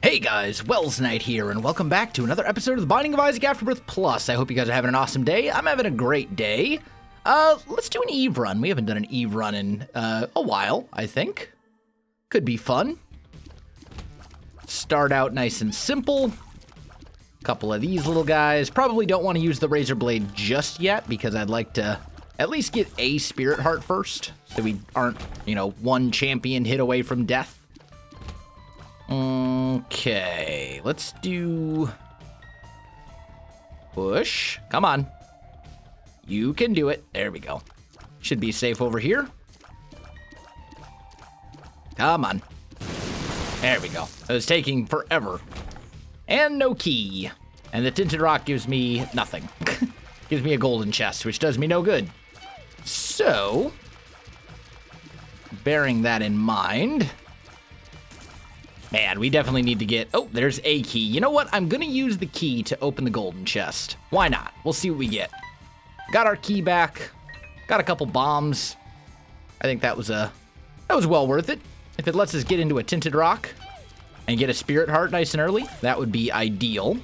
Hey guys, Wels Knight here, and welcome back to another episode of The Binding of Isaac Afterbirth Plus. I hope you guys are having an awesome day. I'm having a great day. Let's do an Eve run. We haven't done an Eve run in a while, I think. Could be fun. Start out nice and simple. Couple of these little guys. Probably don't want to use the Razor Blade just yet, because I'd like to at least get a Spirit Heart first, so we aren't, one champion hit away from death. Okay, let's do push. Come on. You can do it. There we go. Should be safe over here. Come on. There we go. It was taking forever. And no key. And the tinted rock gives me nothing. Gives me a golden chest, which does me no good. So, bearing that in mind, man, we definitely need to get... Oh, there's a key. You know what? I'm going to use the key to open the golden chest. Why not? We'll see what we get. Got our key back. Got a couple bombs. I think that was well worth it. If it lets us get into a tinted rock and get a spirit heart nice and early, that would be ideal.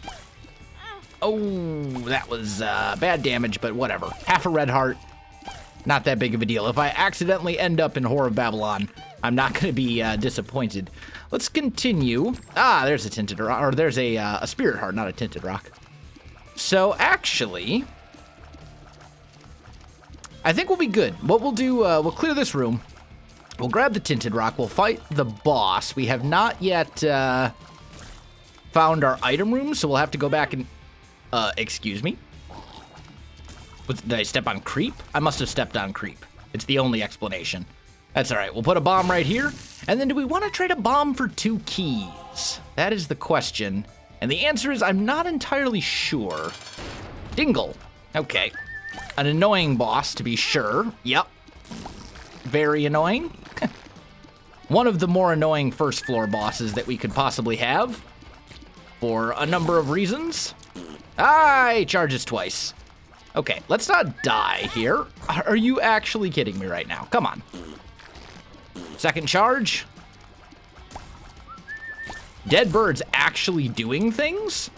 Oh, that was bad damage, but whatever. Half a red heart. Not that big of a deal. If I accidentally end up in Whore of Babylon, I'm not going to be disappointed. Let's continue. Ah, there's a tinted rock, or there's a spirit heart, not a tinted rock. So actually, I think we'll be good. What we'll do, we'll clear this room. We'll grab the tinted rock. We'll fight the boss. We have not yet found our item room, so we'll have to go back and, excuse me. Did I step on creep? I must have stepped on creep. It's the only explanation. That's all right. We'll put a bomb right here. And then do we want to trade a bomb for 2 keys? That is the question. And the answer is I'm not entirely sure. Dingle. Okay. An annoying boss, to be sure. Yep. Very annoying. One of the more annoying first floor bosses that we could possibly have. For a number of reasons. Ah, he charges twice. Okay, let's not die here. Are you actually kidding me right now? Come on. Second charge. Dead birds actually doing things?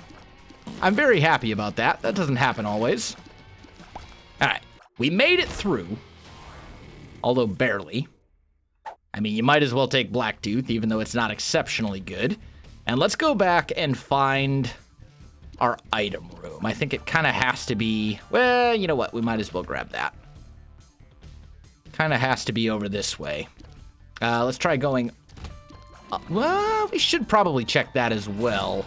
I'm very happy about that. That doesn't happen always. All right, we made it through. Although barely. I mean, you might as well take Blacktooth, even though it's not exceptionally good. And let's go back and find our item room. I think it kind of has to be, well, you know what? We might as well grab that. Kind of has to be over this way. Let's try going up. Well, we should probably check that as well.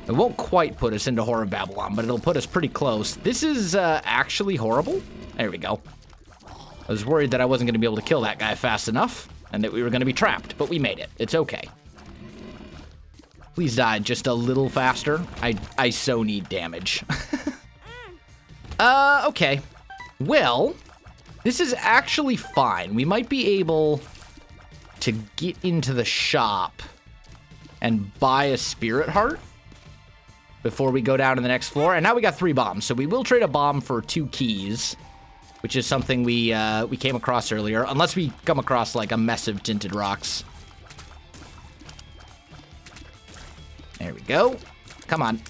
It won't quite put us into Whore of Babylon, but it'll put us pretty close. This is actually horrible. There we go. I was worried that I wasn't going to be able to kill that guy fast enough and that we were going to be trapped, but we made it. It's okay. Please die just a little faster. I so need damage. Okay. Well, this is actually fine. We might be able to get into the shop and buy a spirit heart before we go down to the next floor. And now we got 3 bombs, so we will trade a bomb for 2 keys, which is something we came across earlier, unless we come across like a mess of tinted rocks. There we go. Come on.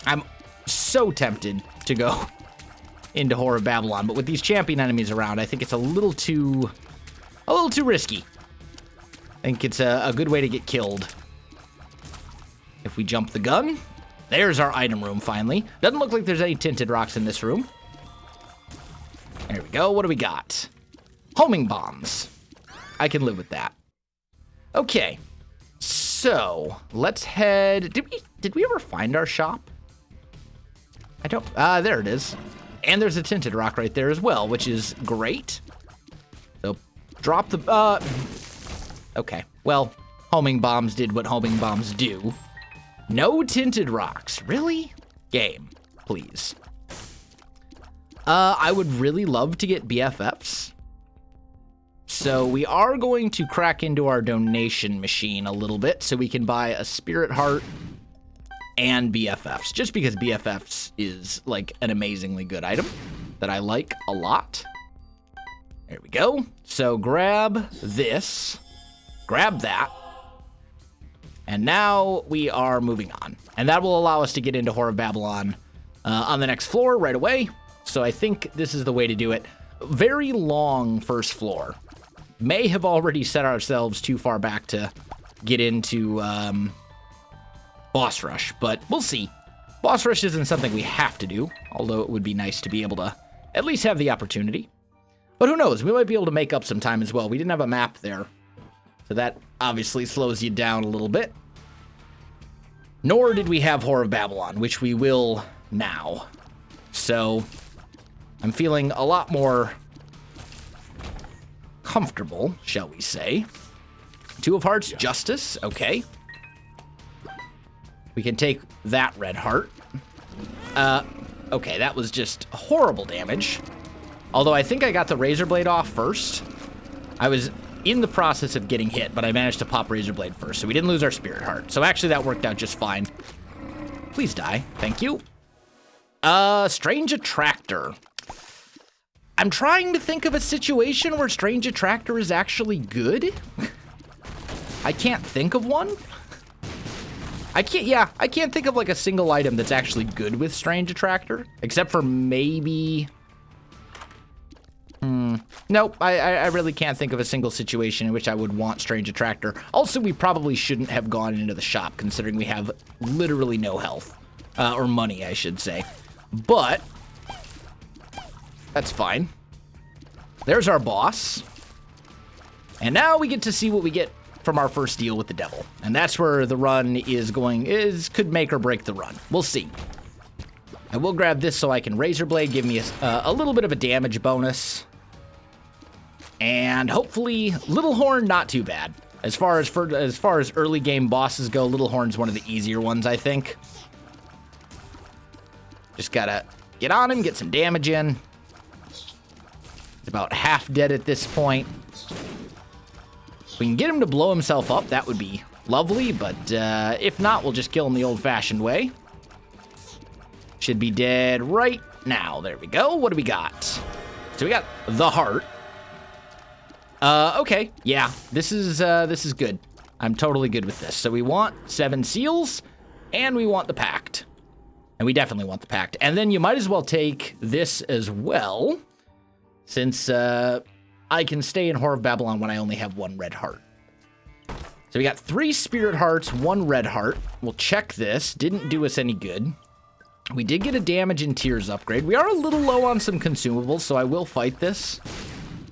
I'm so tempted to go into Whore of Babylon, but with these champion enemies around, I think it's a little too risky. I think it's a good way to get killed. If we jump the gun, there's our item room finally. Doesn't look like there's any tinted rocks in this room. There we go. What do we got? Homing bombs. I can live with that. Okay. So, let's head... Did we ever find our shop? I don't... there it is. And there's a tinted rock right there as well, which is great. So, drop the... Okay. Well, homing bombs did what homing bombs do. No tinted rocks. Really? Game, please. I would really love to get BFFs. So we are going to crack into our donation machine a little bit so we can buy a spirit heart and BFFs, just because BFFs is like an amazingly good item that I like a lot. There we go. So grab this, grab that, And now we are moving on. And that will allow us to get into Whore of Babylon on the next floor right away. So I think this is the way to do it. Very long first floor. May have already set ourselves too far back to get into boss rush, but we'll see. Boss rush isn't something we have to do, although it would be nice to be able to at least have the opportunity. But who knows, we might be able to make up some time as well. We didn't have a map there, so that obviously slows you down a little bit. Nor did we have Whore of Babylon, which we will now. So I'm feeling a lot more comfortable, shall we say. Two of Hearts, Justice, okay. We can take that red heart. Okay, that was just horrible damage. Although I think I got the Razor Blade off first. I was in the process of getting hit, but I managed to pop Razor Blade first, so we didn't lose our Spirit Heart. So actually that worked out just fine. Please die. Thank you. Strange Attractor. I'm trying to think of a situation where Strange Attractor is actually good. I can't think of one. I can't think of like a single item that's actually good with Strange Attractor, except for maybe... Nope, I really can't think of a single situation in which I would want Strange Attractor. Also, we probably shouldn't have gone into the shop, considering we have literally no health. Or money, I should say. But that's fine. There's our boss. And now we get to see what we get from our first deal with the devil. And that's where the run could make or break the run. We'll see. I will grab this so I can Razor Blade, give me a little bit of a damage bonus. And hopefully, Little Horn, not too bad. As far as early game bosses go, Little Horn's one of the easier ones, I think. Just gotta get on him, get some damage in. He's about half dead at this point. If we can get him to blow himself up, that would be lovely, but if not, we'll just kill him the old-fashioned way. Should be dead right now. There we go. What do we got? So we got the heart. Okay, yeah, this is good. I'm totally good with this. So we want 7 seals, and we want the pact. And we definitely want the pact. And then you might as well take this as well, since I can stay in Whore of Babylon when I only have 1 red heart. So we got 3 spirit hearts, 1 red heart. We'll check this. Didn't do us any good. We did get a damage and tears upgrade. We are a little low on some consumables, so I will fight this.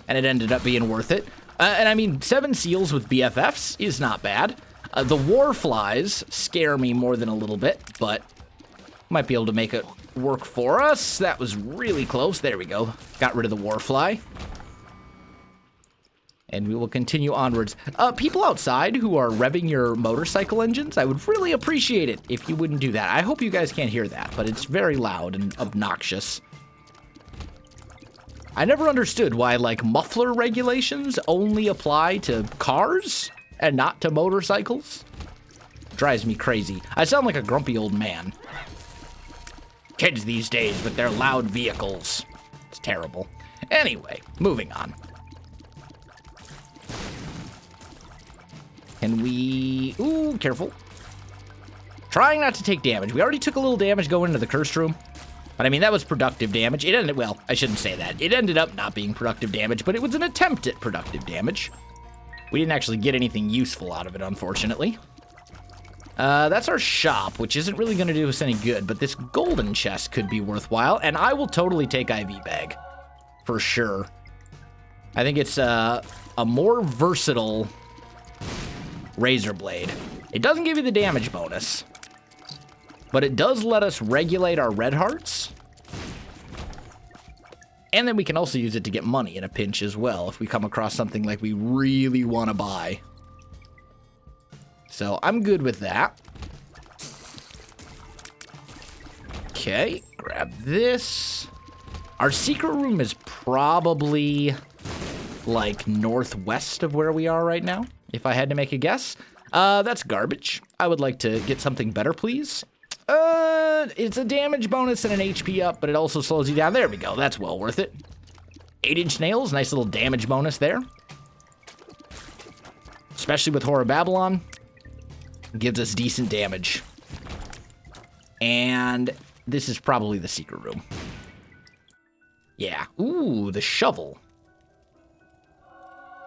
And it ended up being worth it. And I mean, 7 seals with BFFs is not bad. The war flies scare me more than a little bit, but might be able to make it work for us. That was really close. There we go. Got rid of the war fly. And we will continue onwards. People outside who are revving your motorcycle engines, I would really appreciate it if you wouldn't do that. I hope you guys can't hear that, but it's very loud and obnoxious. I never understood why, like, muffler regulations only apply to cars and not to motorcycles. Drives me crazy. I sound like a grumpy old man. Kids these days with their loud vehicles. It's terrible. Anyway, moving on. Can we... Ooh, careful. Trying not to take damage. We already took a little damage going into the cursed room. But I mean, that was productive damage. It ended... Well, I shouldn't say that. It ended up not being productive damage, but it was an attempt at productive damage. We didn't actually get anything useful out of it, unfortunately. That's our shop, which isn't really going to do us any good, but this golden chest could be worthwhile, and I will totally take IV bag. For sure. I think it's a more versatile Razor Blade. It doesn't give you the damage bonus, but it does let us regulate our red hearts. And then we can also use it to get money in a pinch as well if we come across something like we really want to buy. So I'm good with that. Okay, grab this. Our secret room is probably like northwest of where we are right now, if I had to make a guess. That's garbage. I would like to get something better, please. It's a damage bonus and an HP up, but it also slows you down. There we go. That's well worth it. 8-inch nails. Nice little damage bonus there. Especially with Whore of Babylon. Gives us decent damage. And this is probably the secret room. Yeah. Ooh, the shovel.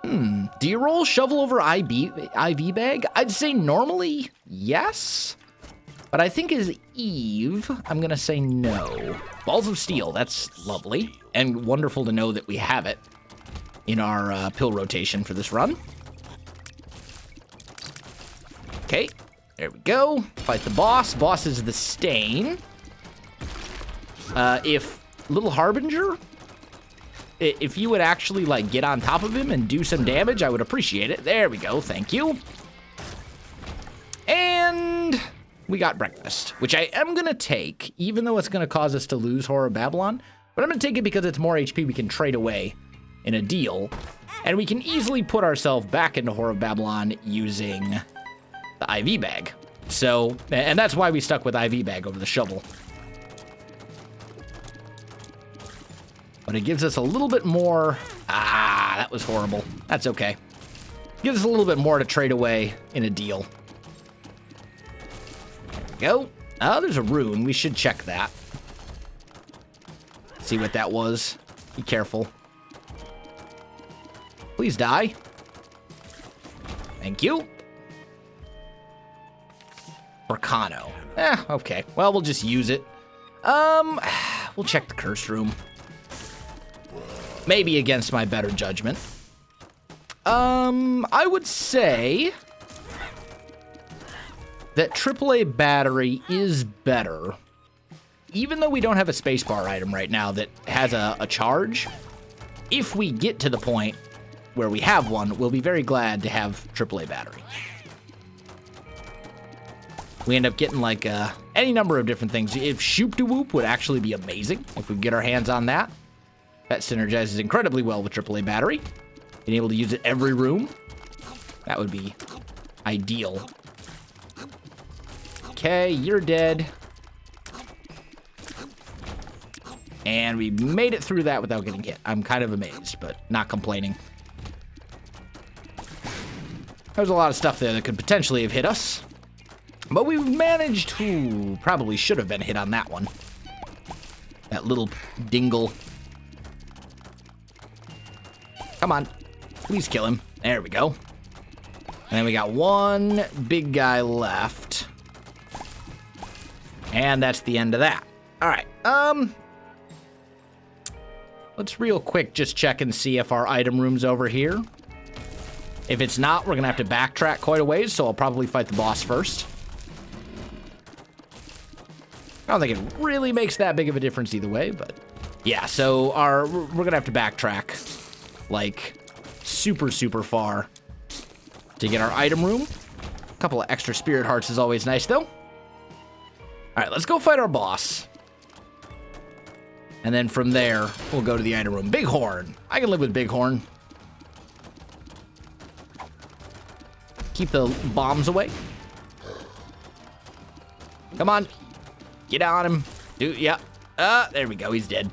Do you roll shovel over IV bag? I'd say normally, yes. But I think as Eve, I'm going to say no. Balls of steel, that's lovely. And wonderful to know that we have it in our pill rotation for this run. Okay, there we go. Fight the boss. Boss is the Stain. If Little Harbinger, if you would actually, like, get on top of him and do some damage, I would appreciate it. There we go, thank you. And we got breakfast, which I am going to take, even though it's going to cause us to lose Horror of Babylon. But I'm going to take it because it's more HP we can trade away in a deal. And we can easily put ourselves back into Horror of Babylon using the IV bag. So, and that's why we stuck with IV bag over the shovel. But it gives us a little bit more. Ah, that was horrible. That's okay. Gives us a little bit more to trade away in a deal. There we go. Oh, there's a rune. We should check that. See what that was. Be careful. Please die. Thank you. Orcano. Okay. Well, we'll just use it. We'll check the curse room. Maybe against my better judgment. I would say that AAA battery is better. Even though we don't have a spacebar item right now that has a charge, if we get to the point where we have one, we'll be very glad to have AAA battery. We end up getting like any number of different things. If Shoop-de-Whoop would actually be amazing, if we get our hands on that. That synergizes incredibly well with AAA battery. Being able to use it every room, that would be ideal. Okay, you're dead. And we made it through that without getting hit. I'm kind of amazed, but not complaining. There's a lot of stuff there that could potentially have hit us. But we've managed to... Probably should have been hit on that one. That little dingle. Come on. Please kill him. There we go. And then we got one big guy left. And that's the end of that. All right. Let's real quick just check and see if our item room's over here. If it's not, we're going to have to backtrack quite a ways, so I'll probably fight the boss first. I don't think it really makes that big of a difference either way, but yeah, so we're going to have to backtrack like super far to get our item room. A couple of extra spirit hearts is always nice though. All right, let's go fight our boss. And then from there, we'll go to the item room. Bighorn. I can live with Bighorn. Keep the bombs away. Come on. Get on him. Yeah. There we go. He's dead.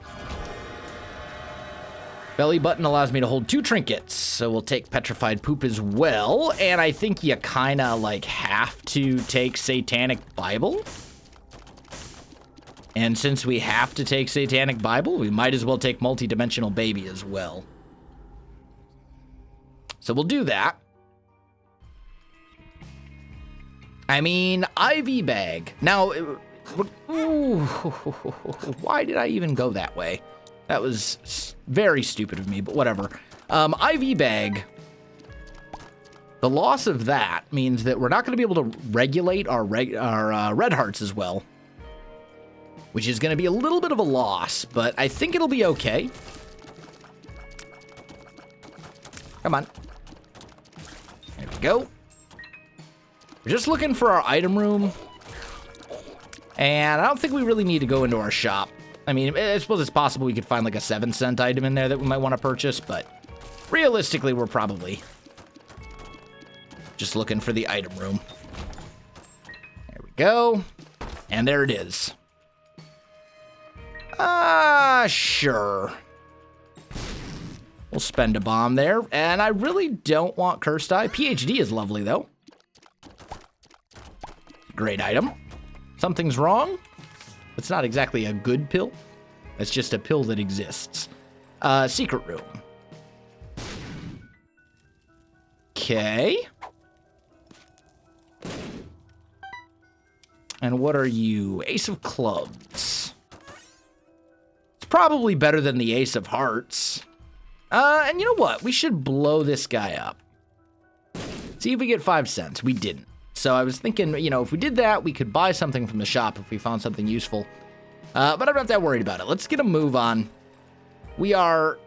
Belly button allows me to hold 2 trinkets. So we'll take petrified poop as well. And I think you kind of like have to take Satanic Bible. And since we have to take Satanic Bible, we might as well take Multidimensional Baby as well. So we'll do that. I mean, IV bag. Now, ooh, why did I even go that way? That was very stupid of me, but whatever. IV bag. The loss of that means that we're not going to be able to regulate our red hearts as well, which is going to be a little bit of a loss, but I think it'll be okay. Come on. There we go. We're just looking for our item room, and I don't think we really need to go into our shop. I mean, I suppose it's possible we could find like a 7-cent item in there that we might want to purchase, but realistically, we're probably just looking for the item room. There we go. And there it is. Sure. We'll spend a bomb there. And I really don't want Cursed Eye. PhD is lovely, though. Great item. Something's wrong. It's not exactly a good pill. It's just a pill that exists. Secret room. Okay. And what are you? Ace of clubs. It's probably better than the ace of hearts. And you know what? We should blow this guy up. See if we get 5 cents. We didn't. So I was thinking, you know, if we did that, we could buy something from the shop if we found something useful. But I'm not that worried about it. Let's get a move on. We are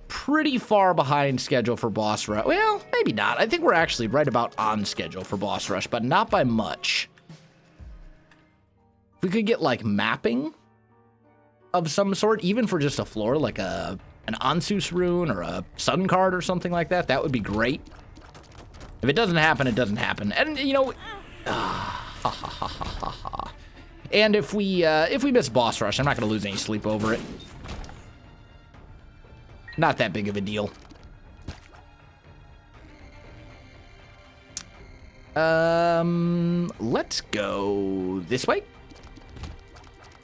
pretty far behind schedule for boss rush. Well, maybe not. I think we're actually right about on schedule for boss rush, but not by much. If we could get, like, mapping of some sort, even for just a floor, like an Ansus rune or a sun card or something like that, that would be great. If it doesn't happen, it doesn't happen. And, you know, and if we miss boss rush, I'm not going to lose any sleep over it. Not that big of a deal. Let's go this way.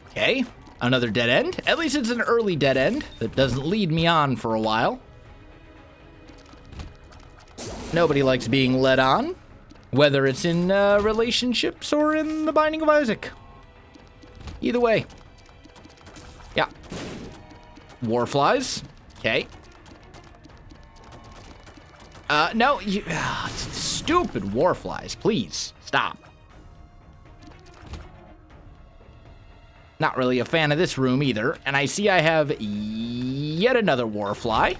Okay, another dead end. At least it's an early dead end that doesn't lead me on for a while. Nobody likes being led on, whether it's in relationships or in The Binding of Isaac. Either way. Yeah. Warflies. Okay. No, you... stupid warflies. Please, stop. Not really a fan of this room either. And I see I have yet another warfly.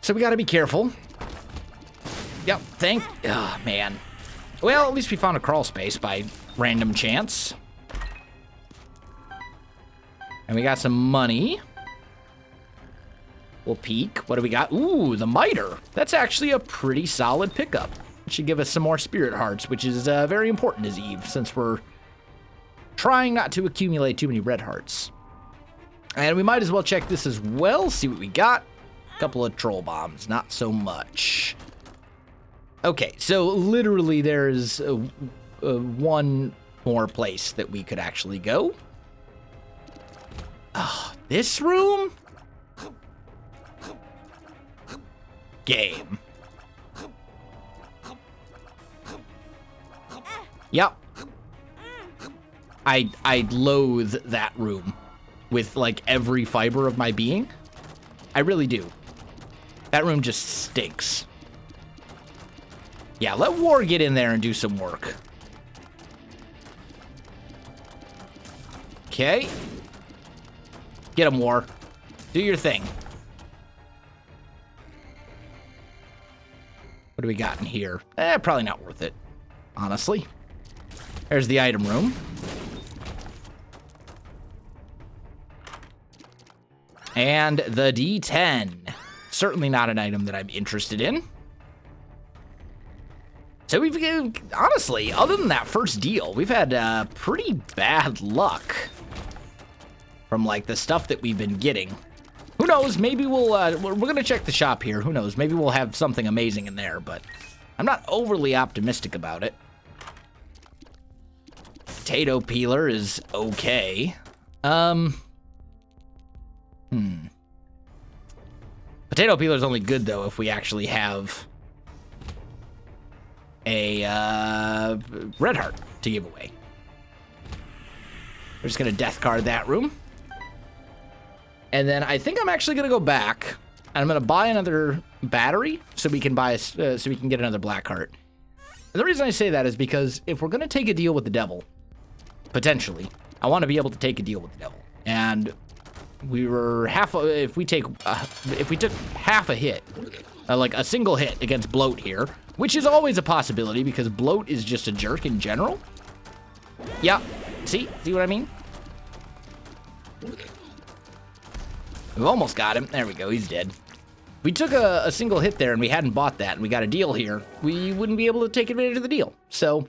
So we gotta be careful. Yep, oh, man. Well, at least we found a crawl space by random chance. And we got some money. We'll peek. What do we got? Ooh, the miter. That's actually a pretty solid pickup. It should give us some more spirit hearts, which is very important as Eve, since we're trying not to accumulate too many red hearts. And we might as well check this as well, see what we got. Couple of troll bombs, not so much. Okay, so literally there's one more place that we could actually go. Oh, this room? Game. Yep. I loathe that room with like every fiber of my being. I really do. That room just stinks. Yeah, let War get in there and do some work. Okay. Get him, War. Do your thing. What do we got in here? Probably not worth it, honestly. There's the item room. And the D10. Certainly not an item that I'm interested in. So we've, honestly, other than that first deal, we've had pretty bad luck from like the stuff that we've been getting. Who knows? Maybe we'll, we're gonna check the shop here. Who knows? Maybe we'll have something amazing in there, but I'm not overly optimistic about it. Potato peeler is okay. Potato peeler's only good, though, if we actually have a red heart to give away. We're just going to death card that room. And then I think I'm actually going to go back, and I'm going to buy another battery so we can buy so we can get another black heart. And the reason I say that is because if we're going to take a deal with the devil, potentially, I want to be able to take a deal with the devil. And we were if we took half a hit, like a single hit against Bloat here, which is always a possibility because Bloat is just a jerk in general. Yeah, see what I mean? We've almost got him. There we go, he's dead. If we took a single hit there and we hadn't bought that and we got a deal here, we wouldn't be able to take advantage of the deal. So,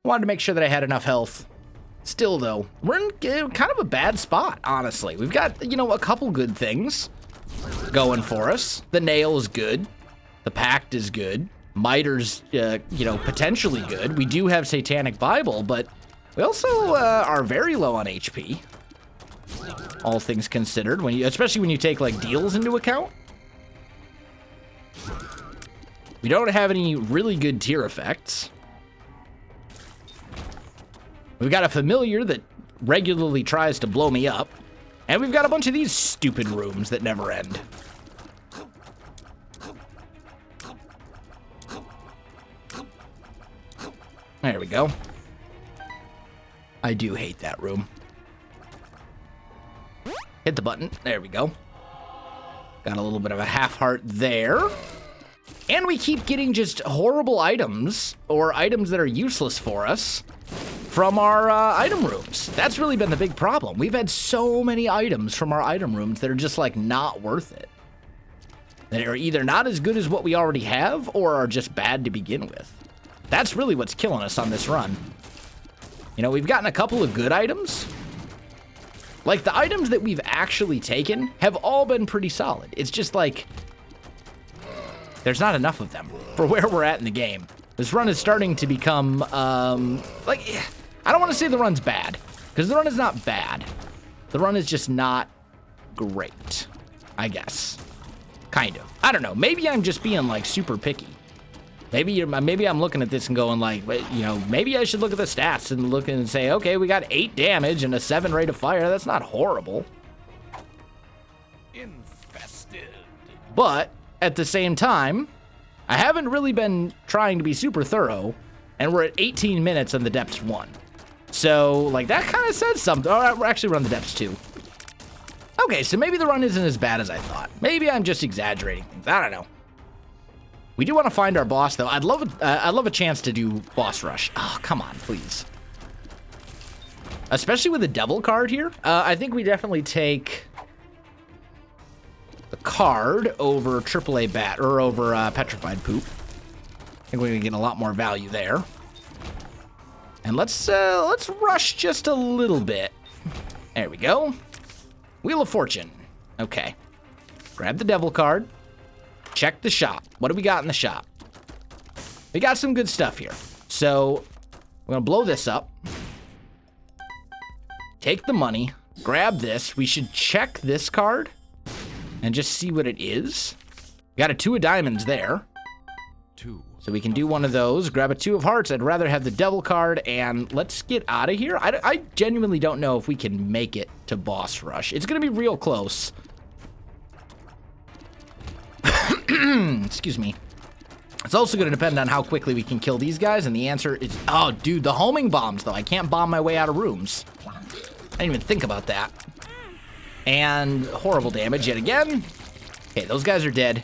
I wanted to make sure that I had enough health. Still, though, we're in kind of a bad spot, honestly. We've got, you know, a couple good things going for us. The nail is good. The pact is good. Miter's, you know, potentially good. We do have Satanic Bible, but we also are very low on HP. All things considered, especially when you take like deals into account. We don't have any really good tier effects. We've got a familiar that regularly tries to blow me up. And we've got a bunch of these stupid rooms that never end. There we go. I do hate that room. Hit the button. There we go. Got a little bit of a half heart there. And we keep getting just horrible items, or items that are useless for us, from our item rooms. That's really been the big problem. We've had so many items from our item rooms that are just like not worth it. That are either not as good as what we already have, or are just bad to begin with. That's really what's killing us on this run. You know, we've gotten a couple of good items. Like, the items that we've actually taken have all been pretty solid. It's just like, there's not enough of them for where we're at in the game. This run is starting to become, like, I don't want to say the run's bad, because the run is not bad. The run is just not great, I guess. Kind of. I don't know. Maybe I'm just being, like, super picky. Maybe I'm looking at this and going like, you know, maybe I should look at the stats and look and say, okay, we got 8 damage and a 7 rate of fire. That's not horrible. Infested. But at the same time, I haven't really been trying to be super thorough, and we're at 18 minutes and the depths 1. So, like, that kind of says something. Oh, we're actually running the depths 2. Okay, so maybe the run isn't as bad as I thought. Maybe I'm just exaggerating things. I don't know. We do want to find our boss, though. I'd love a chance to do boss rush. Oh, come on, please. Especially with the devil card here. I think we definitely take the card over AAA bat, or over petrified poop. I think we're gonna get a lot more value there. And let's rush just a little bit. There we go. Wheel of Fortune. Okay. Grab the devil card. Check the shop. What do we got in the shop? We got some good stuff here. So, we're gonna blow this up. Take the money. Grab this. We should check this card and just see what it is. We got a 2 of diamonds there. 2. So we can do one of those. Grab a 2 of hearts. I'd rather have the devil card, and let's get out of here. I genuinely don't know if we can make it to boss rush. It's gonna be real close. Excuse me. It's also going to depend on how quickly we can kill these guys, and the answer is, oh, dude, the homing bombs, though. I can't bomb my way out of rooms. I didn't even think about that. And horrible damage yet again. Okay, those guys are dead.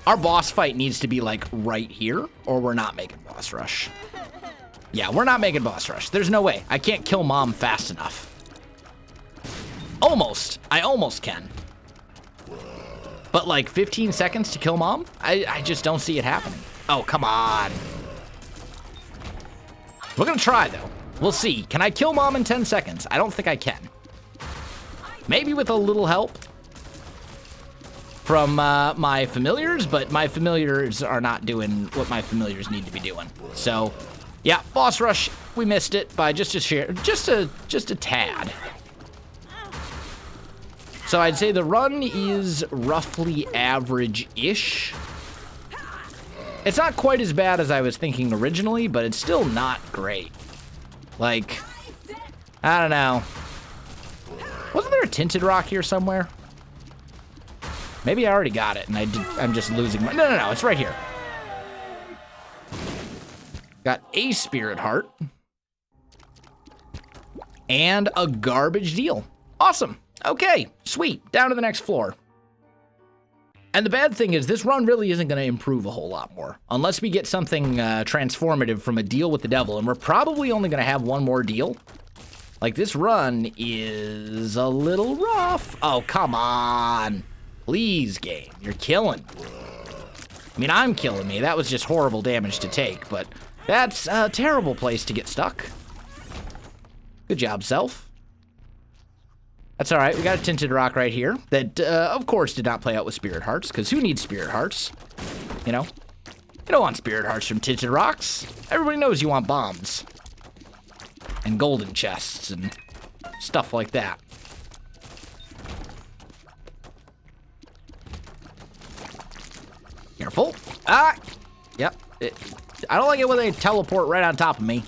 Our boss fight needs to be, like, right here, or we're not making boss rush. Yeah, we're not making boss rush. There's no way. I can't kill Mom fast enough. Almost. I almost can. But like 15 seconds to kill Mom? I just don't see it happening. Oh, come on. We're gonna try, though. We'll see. Can I kill Mom in 10 seconds? I don't think I can. Maybe with a little help from my familiars, but my familiars are not doing what my familiars need to be doing. So, yeah, boss rush. We missed it by just a tad. So I'd say the run is roughly average-ish. It's not quite as bad as I was thinking originally, but it's still not great. Like, I don't know. Wasn't there a tinted rock here somewhere? Maybe I already got it, and I'm just losing my... No, it's right here. Got a spirit heart. And a garbage deal. Awesome. Okay, sweet. Down to the next floor. And the bad thing is this run really isn't going to improve a whole lot more. Unless we get something transformative from a deal with the devil. And we're probably only going to have one more deal. Like, this run is a little rough. Oh, come on. Please, game. You're killing me. I mean, I'm killing me. That was just horrible damage to take. But that's a terrible place to get stuck. Good job, self. That's all right. We got a tinted rock right here that, of course, did not play out with spirit hearts, because who needs spirit hearts? You know? You don't want spirit hearts from tinted rocks. Everybody knows you want bombs. And golden chests and stuff like that. Careful. Ah! Yep. I don't like it when they teleport right on top of me.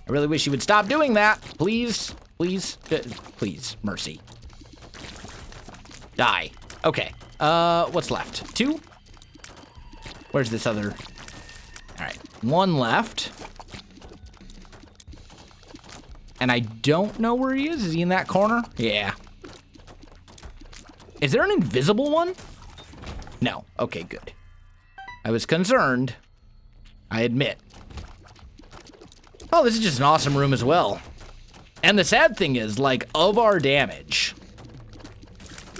I really wish you would stop doing that. Please. Please. Please. Mercy. Die. Okay. What's left? 2? Where's this other? All right. 1 left. And I don't know where he is. Is he in that corner? Yeah. Is there an invisible one? No. Okay, good. I was concerned. I admit. Oh, this is just an awesome room as well. And the sad thing is, like, of our damage,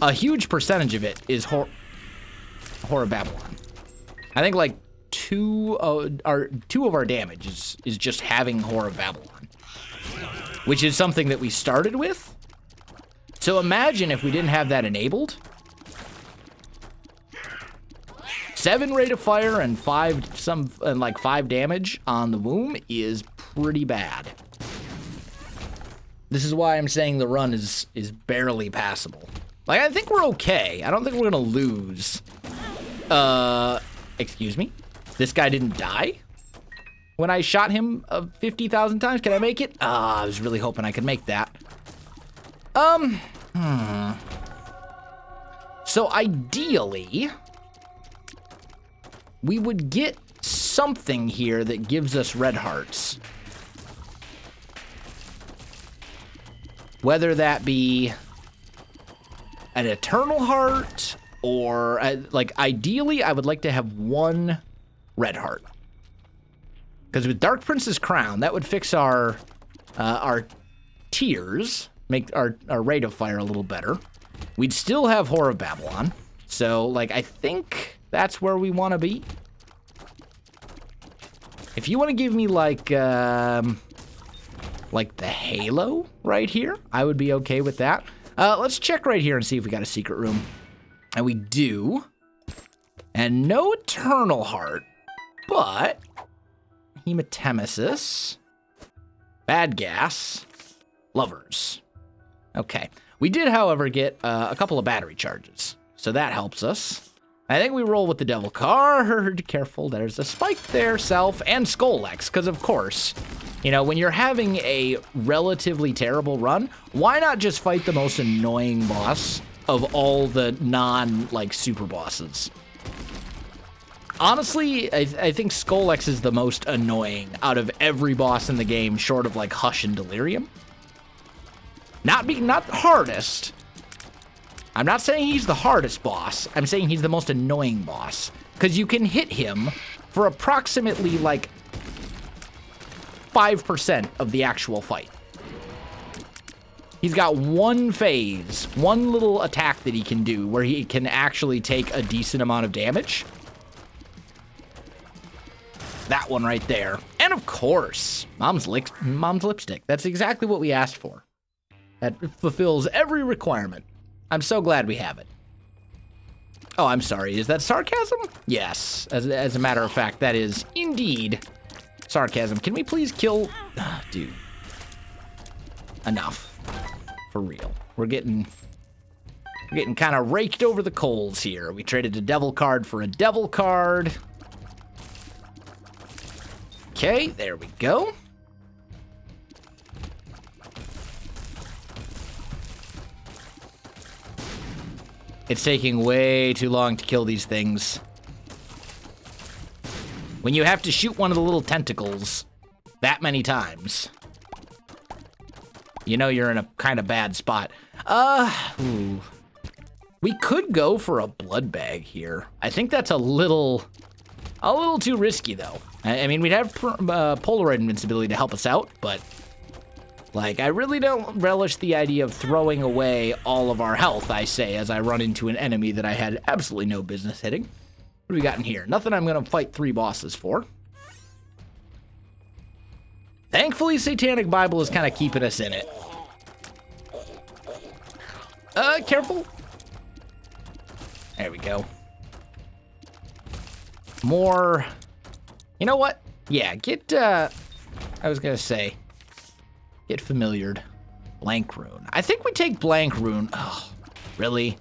a huge percentage of it is Horror Babylon. I think, like, 2 of our damage is just having Horror Babylon, which is something that we started with. So imagine if we didn't have that enabled. 7 rate of fire and 5 damage on the womb is pretty bad. This is why I'm saying the run is barely passable. Like, I think we're okay. I don't think we're gonna lose. Excuse me? This guy didn't die when I shot him 50,000 times? Can I make it? I was really hoping I could make that. So ideally, we would get something here that gives us red hearts. Whether that be an eternal heart or, like, ideally, I would like to have 1 red heart. Because with Dark Prince's Crown, that would fix our tears, make our rate of fire a little better. We'd still have Horror of Babylon. So, like, I think that's where we want to be. If you want to give me, like the halo right here, I would be okay with that. Let's check right here and see if we got a secret room. And we do. And no eternal heart, but hematemesis, bad gas, lovers. Okay. We did, however, get a couple of battery charges, so that helps us. I think we roll with the devil card. Careful, there's a spike there, self, and Skull-X, because of course, you know, when you're having a relatively terrible run, why not just fight the most annoying boss of all the super bosses? Honestly, I think Skull-X is the most annoying out of every boss in the game, short of, like, Hush and Delirium. Not the hardest. I'm not saying he's the hardest boss. I'm saying he's the most annoying boss. Because you can hit him for approximately, like, 5% of the actual fight. He's got 1 phase, 1 little attack that he can do where he can actually take a decent amount of damage. That one right there. And of course, Mom's lipstick. That's exactly what we asked for. That fulfills every requirement. I'm so glad we have it. Oh, I'm sorry. Is that sarcasm? Yes. As a matter of fact, that is indeed sarcasm. Can we please kill... dude. Enough. For real. We're getting kind of raked over the coals here. We traded a devil card for a devil card. Okay, there we go. It's taking way too long to kill these things. When you have to shoot one of the little tentacles that many times, you know you're in a kind of bad spot. We could go for a blood bag here. I think that's a little too risky, though. I mean, we'd have Polaroid invincibility to help us out, but... like, I really don't relish the idea of throwing away all of our health, I say, as I run into an enemy that I had absolutely no business hitting. What do we got in here? Nothing I'm going to fight 3 bosses for. Thankfully, Satanic Bible is kind of keeping us in it. Careful. There we go. more... You know what? Yeah, get, I was gonna say, get familiared. Blank rune. I think we take blank rune. Oh, really?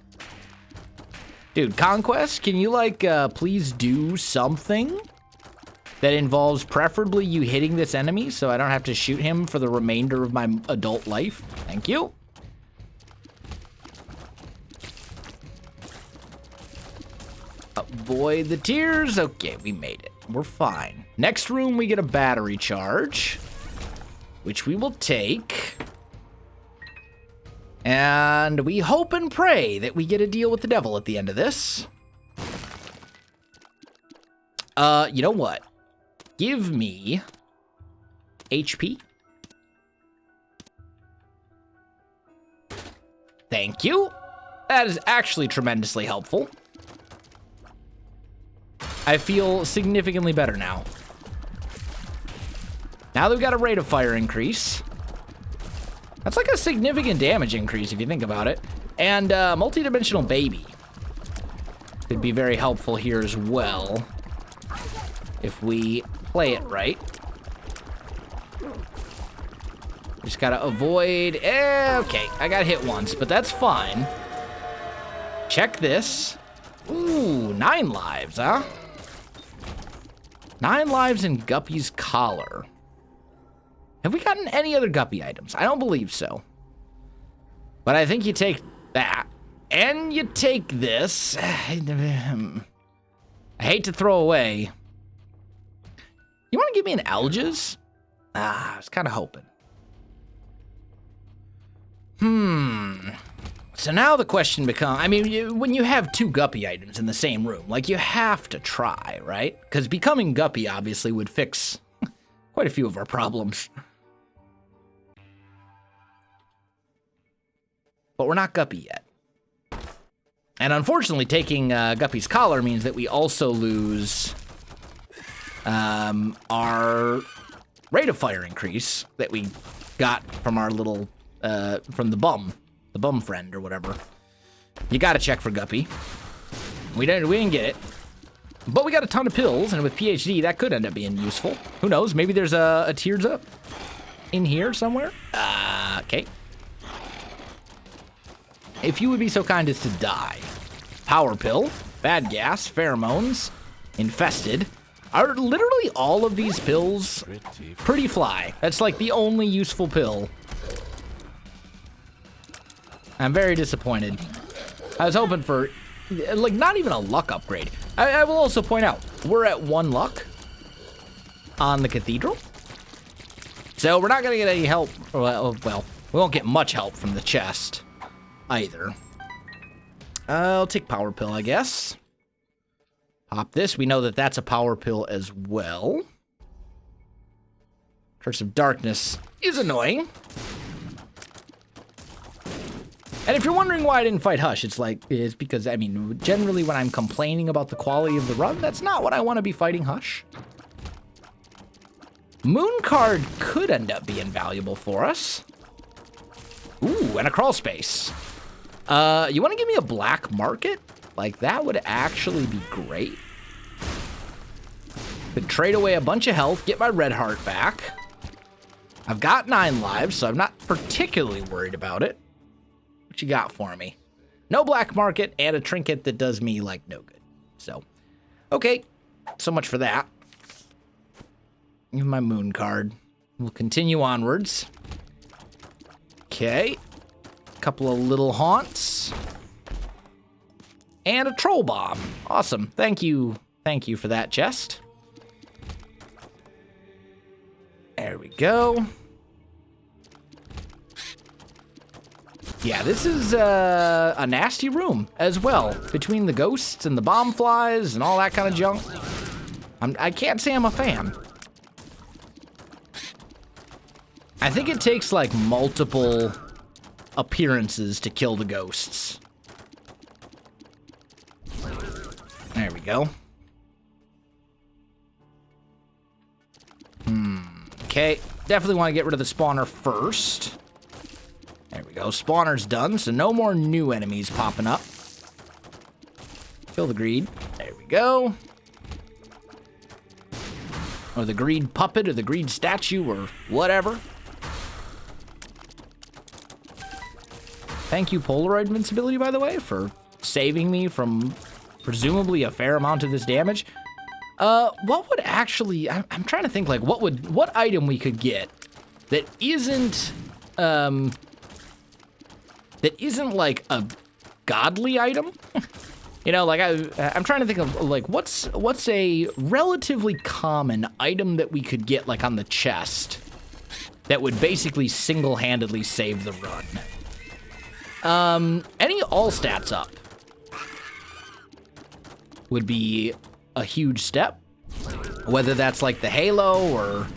Dude, Conquest, can you, like, please do something that involves preferably you hitting this enemy so I don't have to shoot him for the remainder of my adult life? Thank you. Avoid the tears. Okay, we made it. We're fine. Next room, we get a battery charge, which we will take. And we hope and pray that we get a deal with the devil at the end of this. You know what? Give me HP. Thank you. That is actually tremendously helpful. I feel significantly better now. Now that we've got a rate of fire increase. That's like a significant damage increase if you think about it. And multi-dimensional baby could be very helpful here as well if we play it right. Just gotta avoid... okay, I got hit once, but that's fine. Check this. Ooh, 9 lives, huh? 9 lives in Guppy's collar. Have we gotten any other Guppy items? I don't believe so. But I think you take that. And you take this. I hate to throw away. You want to give me an Alges? I was kind of hoping. So now the question becomes, I mean, when you have 2 Guppy items in the same room, like, you have to try, right? Because becoming Guppy obviously would fix quite a few of our problems. But we're not Guppy yet. And unfortunately, taking Guppy's collar means that we also lose our rate of fire increase that we got from our little, from the bum friend or whatever. You gotta check for Guppy. We didn't get it. But we got a ton of pills, and with PhD, that could end up being useful. Who knows? Maybe there's a tears up in here somewhere. Okay. If you would be so kind as to die. Power pill, bad gas, pheromones, infested. Are literally all of these pills pretty fly? That's like the only useful pill. I'm very disappointed. I was hoping for, like, not even a luck upgrade. I will also point out, we're at 1 luck on the Cathedral. So we're not going to get any help. Well, we won't get much help from the chest either. I'll take power pill, I guess. Pop this. We know that that's a power pill as well. Curse of Darkness is annoying. And if you're wondering why I didn't fight Hush, it's because, I mean, generally when I'm complaining about the quality of the run, that's not what I want to be fighting Hush. Moon card could end up being valuable for us. Ooh, and a crawl space. You want to give me a black market? Like, that would actually be great. Could trade away a bunch of health, get my red heart back. I've got 9 lives, so I'm not particularly worried about it. What you got for me? No black market and a trinket that does me, like, no good. So, okay. So much for that. Give my moon card. We'll continue onwards. Okay. Couple of little haunts. And a troll bomb. Awesome. Thank you. Thank you for that, chest. There we go. Yeah, this is a nasty room as well. Between the ghosts and the bomb flies and all that kind of junk. I can't say I'm a fan. I think it takes, like, multiple appearances to kill the ghosts. There we go. Okay, definitely want to get rid of the spawner first. There we go, spawner's done, so no more new enemies popping up. Kill the greed. There we go. or the greed puppet, or the greed statue, or whatever. Thank you, Polaroid Invincibility, by the way, for saving me from presumably a fair amount of this damage. What would actually... I'm trying to think, like, what item we could get that isn't like a godly item. You know, like I'm trying to think of like what's a relatively common item that we could get like on the chest that would basically single-handedly save the run. Any all stats up would be a huge step. Whether that's like the Halo or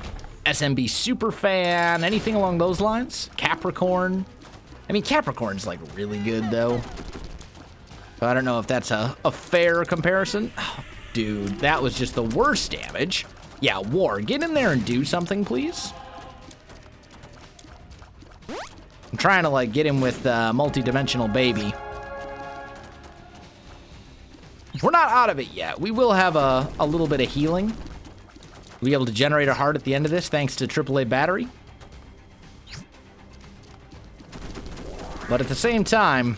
SMB Superfan, anything along those lines. Capricorn. I mean, Capricorn's like really good though. So I don't know if that's a fair comparison. Oh, dude, that was just the worst damage. Yeah, War, get in there and do something, please. I'm trying to like get him with multi-dimensional baby. We're not out of it yet. We will have a little bit of healing. We'll be able to generate a heart at the end of this thanks to AAA battery. But at the same time,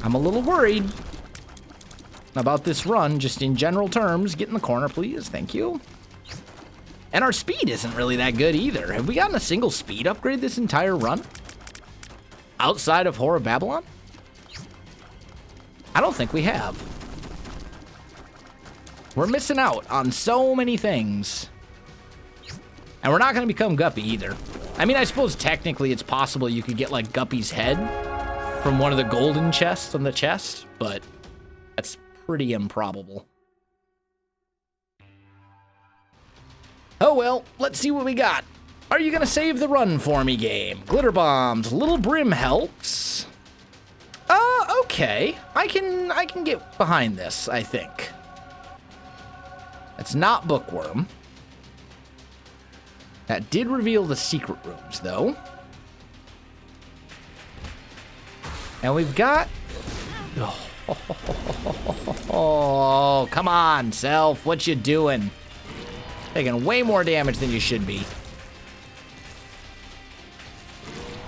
I'm a little worried about this run, just in general terms. Get in the corner, please. Thank you. And our speed isn't really that good either. Have we gotten a single speed upgrade this entire run? Outside of Whore of Babylon? I don't think we have. We're missing out on so many things. And we're not going to become Guppy either. I mean, I suppose technically it's possible you could get like Guppy's head from one of the golden chests on the chest, but that's pretty improbable. Oh well, let's see what we got. Are you gonna save the run for me, game? Glitter bombs, little brim helps. Okay. I can get behind this, I think. It's not Bookworm. That did reveal the secret rooms, though. And we've got... Oh, come on, Self. What you doing? Taking way more damage than you should be.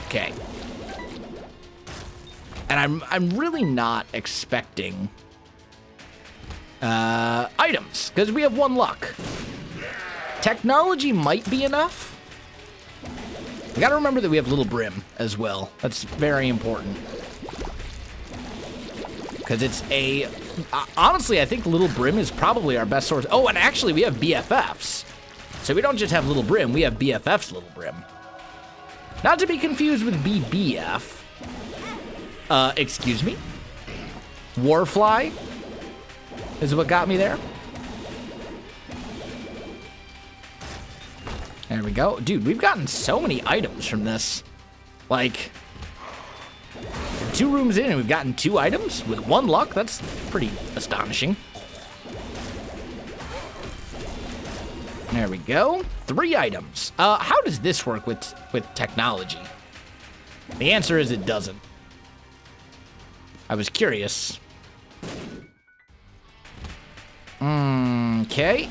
Okay. And I'm really not expecting items, because we have 1 luck. Technology might be enough. We gotta remember that we have Little Brim as well. That's very important. Because it's a... honestly, I think Little Brim is probably our best source. Oh, and actually, we have BFFs. So we don't just have Little Brim, we have BFF's Little Brim. Not to be confused with BBF. Excuse me? Warfly is what got me there. There we go. Dude, we've gotten so many items from this. Like, 2 rooms in and we've gotten 2 items with 1 luck. That's pretty astonishing. There we go. 3 items. How does this work with technology? The answer is it doesn't. I was curious. Okay.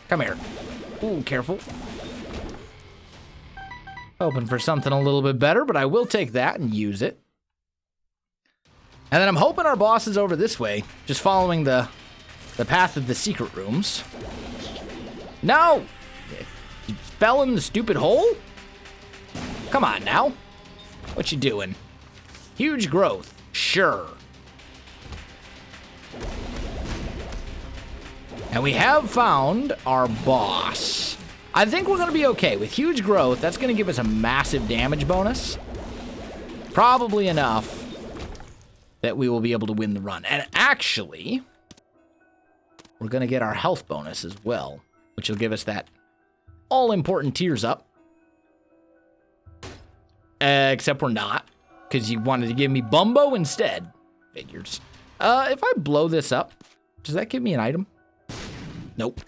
Come here. Ooh, careful. Hoping for something a little bit better, but I will take that and use it. And then I'm hoping our boss is over this way, just following the path of the secret rooms. No! You fell in the stupid hole? Come on now. What you doing? Huge growth. Sure. And we have found our boss. I think we're going to be okay. With huge growth, that's going to give us a massive damage bonus. Probably enough that we will be able to win the run. And actually, we're going to get our health bonus as well, which will give us that all-important tears up. Except we're not, because you wanted to give me Bumbo instead. Figures. If I blow this up, does that give me an item? Nope.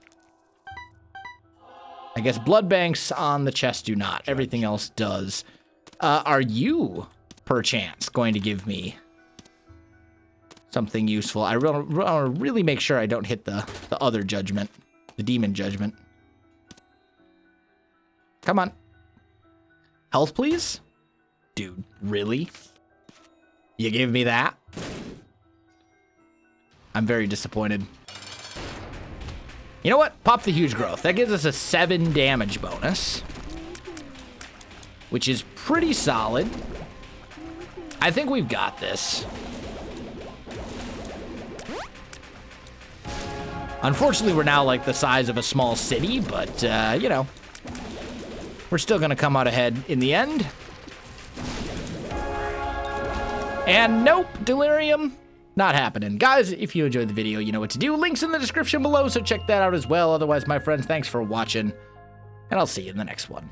I guess blood banks on the chest do not. Everything else does. Are you, perchance, going to give me something useful. I want to really make sure I don't hit the other judgment, the demon judgment. Come on. Health, please? Dude, really? You gave me that? I'm very disappointed. You know what? Pop the huge growth. That gives us a 7 damage bonus, which is pretty solid. I think we've got this. Unfortunately, we're now like the size of a small city, but, you know, we're still going to come out ahead in the end. And nope, delirium, not happening. Guys, if you enjoyed the video, you know what to do. Links in the description below, so check that out as well. Otherwise, my friends, thanks for watching, and I'll see you in the next one.